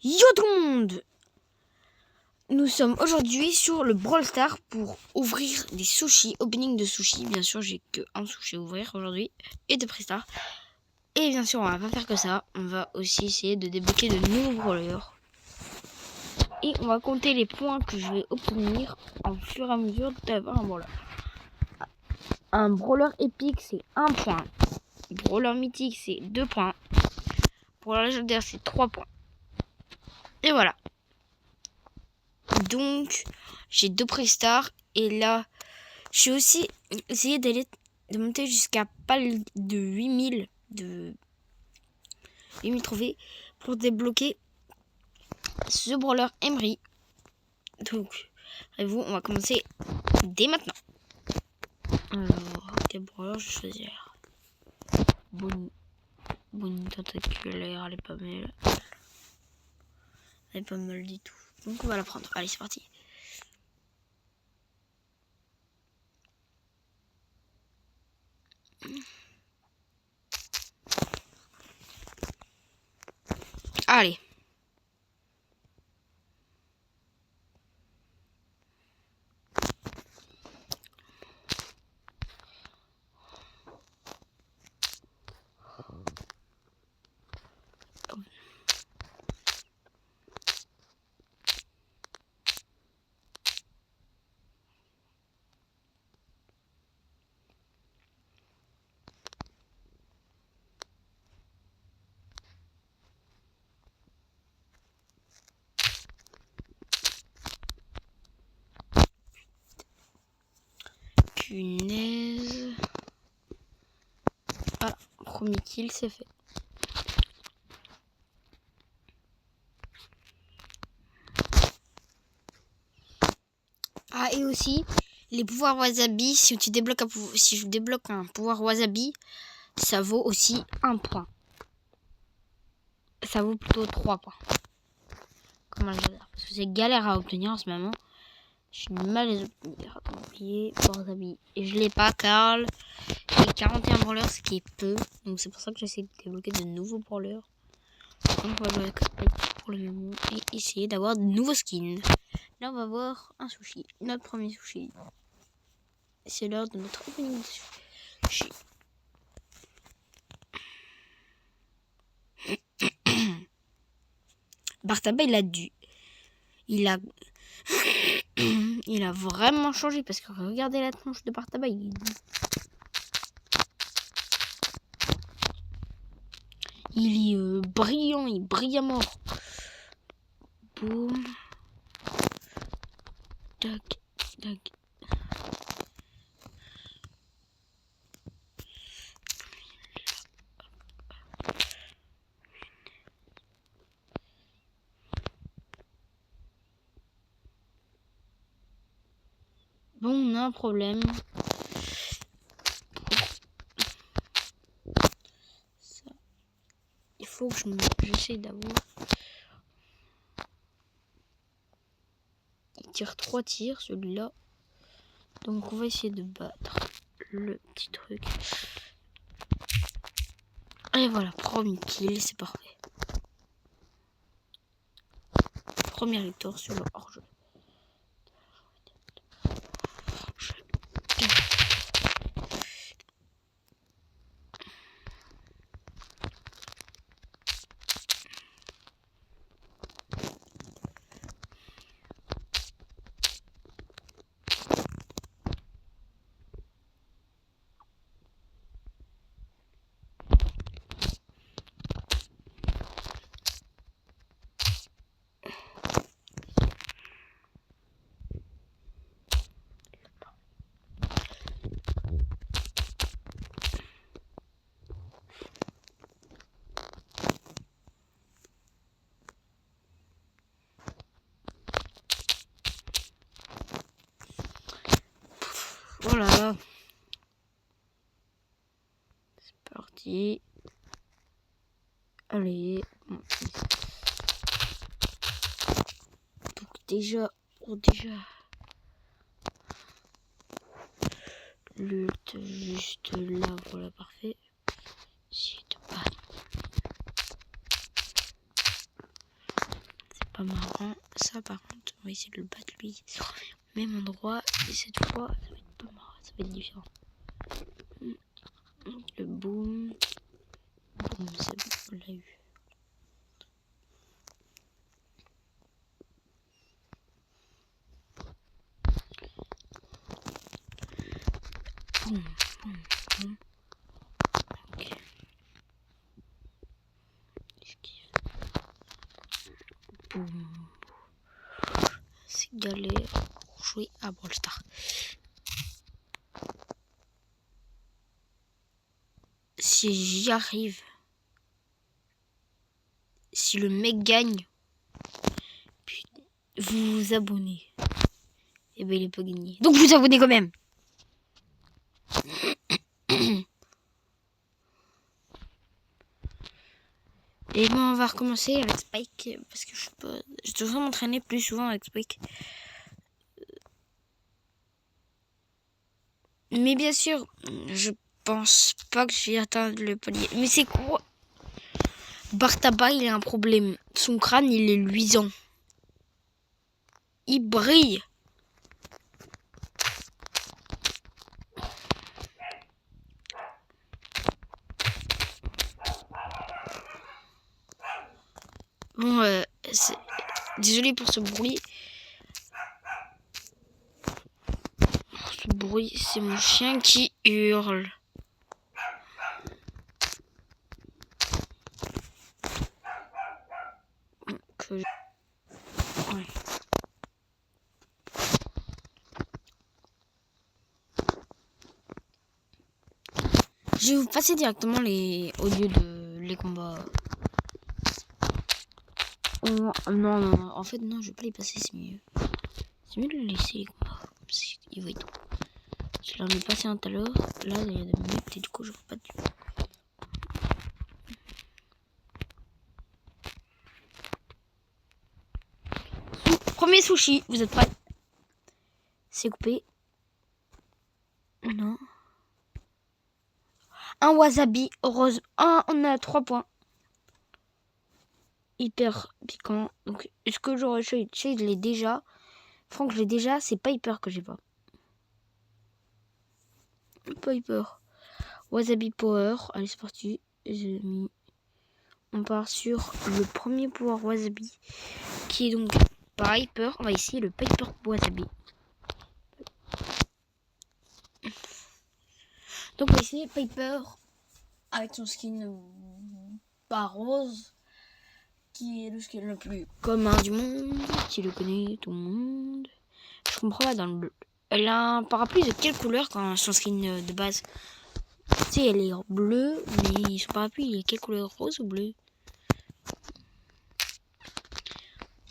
Yo tout le monde! Nous sommes aujourd'hui sur le Brawl Stars pour ouvrir des sushis, opening de sushis. Bien sûr, j'ai que un sushi à ouvrir aujourd'hui et de Prestars. Et bien sûr, on va pas faire que ça. On va aussi essayer de débloquer de nouveaux brawlers. Et on va compter les points que je vais obtenir en fur et à mesure d'avoir un brawler. Un brawler épique, c'est 1 point. Brawler mythique, c'est 2 points. Brawler légendaire, c'est 3 points. Et voilà. Donc, j'ai 2 Prestars. Et là, j'ai aussi essayé de monter jusqu'à pas de 8000 trophées pour débloquer ce brawler Emery. Donc, vous, on va commencer dès maintenant. Alors, quel brawler je vais choisir? Bonne tentaculaire, elle est pas mal. Elle est pas mal du tout. Donc, on va la prendre. Allez, c'est parti. Allez. Punaise. Voilà, premier kill, c'est fait. Ah, et aussi, les pouvoirs wasabi, si je débloque un pouvoir wasabi, ça vaut aussi 1 point. Ça vaut plutôt 3 points. Comment je veux dire? Parce que c'est galère à obtenir en ce moment. J'ai du mal à les obtenir. Oublier wasabi. Et je l'ai pas, Karl. J'ai 41 brawlers, ce qui est peu. Donc c'est pour ça que j'essaie de débloquer de nouveaux brawlers. Donc on va jouer avec pour le moment et essayer d'avoir de nouveaux skins. Là on va voir un sushi. Notre premier sushi. C'est l'heure de notre opening de sushi. Bartaba, il a vraiment changé parce que regardez la tronche de Bartaba, il est brillant, il brille à mort. Boum. Tac, tac. Bon, on a un problème. Ça. Il faut que j'essaie d'avoir. Il tire 3 tirs, celui-là. Donc on va essayer de battre le petit truc. Et voilà, premier kill, c'est parfait. Première victoire sur le hors-jeu. Voilà. C'est parti. Allez. Donc déjà. L'ult juste là, voilà, parfait. Si de pas. pas marrant. Ça, par contre, on va essayer de le battre lui sur le même endroit. Et cette fois, ça va être pas marrant, ça va être différent. Le boom. Boom, c'est bon, on l'a eu. Boum, boum, boum. Ok. Esquive. Boum. C'est galère pour jouer à Brawl Stars. Si j'y arrive, si le mec gagne, vous vous abonnez. Et ben il est pas gagné. Donc vous abonnez quand même. Et bon, on va recommencer avec Spike parce que je devrais m'entraîner plus souvent avec Spike. Mais bien sûr, je pense pas que je vais atteindre le palier. Mais c'est quoi? Bartaba, il a un problème. Son crâne, il est luisant. Il brille. Bon, désolé pour ce bruit. Ce bruit, c'est mon chien qui hurle. Ouais. Je vais vous passer directement au lieu de les combats. Oh, non, en fait, non, je vais pas les passer, c'est mieux. C'est mieux de les laisser les combats. Il va être trop. Je leur ai passé un tout à l'heure. Là, il y a des minutes et du coup, je vois pas du tout. Premier sushi, vous êtes prêts? C'est coupé. Non. Un wasabi rose. On a 3 points. Hyper piquant. Donc, est-ce que j'aurais Shade, je l'ai déjà. Franck, je l'ai déjà. C'est pas hyper que j'ai pas. Pas hyper. Wasabi power. Allez, c'est parti. J'ai mis. On part sur le premier pouvoir wasabi. Qui est donc Piper. On va essayer le Piper wasabi. Donc on va essayer Piper avec son skin pas rose, qui est le skin le plus commun du monde, qui le connaît tout le monde. Je comprends pas dans le bleu. Elle a un parapluie de quelle couleur quand son skin de base? Tu sais, elle est bleue, mais son parapluie il est quelle couleur? Rose ou bleu?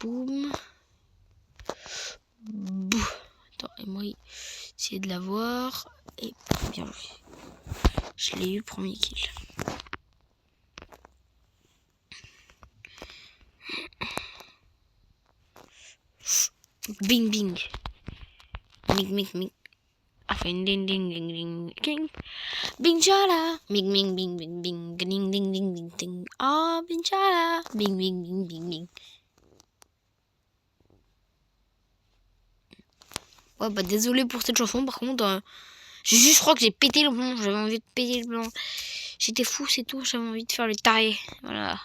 Boum. Boum. Attends, et moi, essayer de la voir. Et bien joué. Je l'ai eu, premier kill. Bing bing. Ming ming ming. Enfin, ding ding ding ding ding. Bing chala. Ming ming bing bing bing. Ding ding ding ding ding. Oh, bing chala. Bing bing bing bing bing. Ouais, bah désolé pour cette chanson, par contre, je crois que j'ai pété le plomb. J'avais envie de péter le plomb. J'étais fou, c'est tout. J'avais envie de faire le taré. Voilà.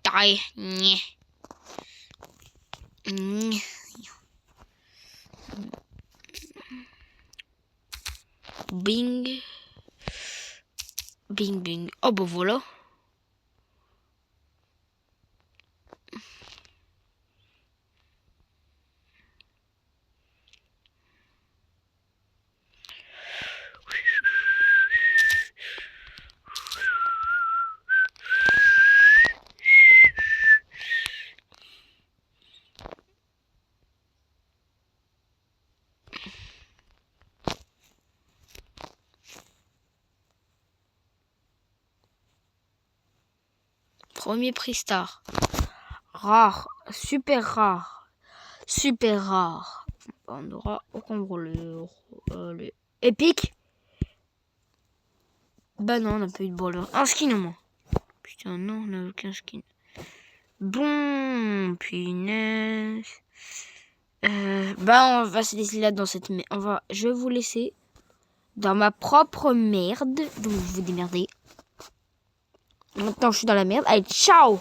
Taré. Nyeh. Nyeh. Bing. Bing bing. Oh bah voilà. Premier prix star. Rare. Super rare. Super rare. On aura au combo le épique. Bah non, on n'a pas eu de brawler. Un skin au moins. Putain, non, on n'a aucun skin. Bon, Oh punaise. On va se laisser là dans cette merde. Je vais vous laisser dans ma propre merde. Donc vous vous démerdez. Maintenant je suis dans la merde. Allez, ciao!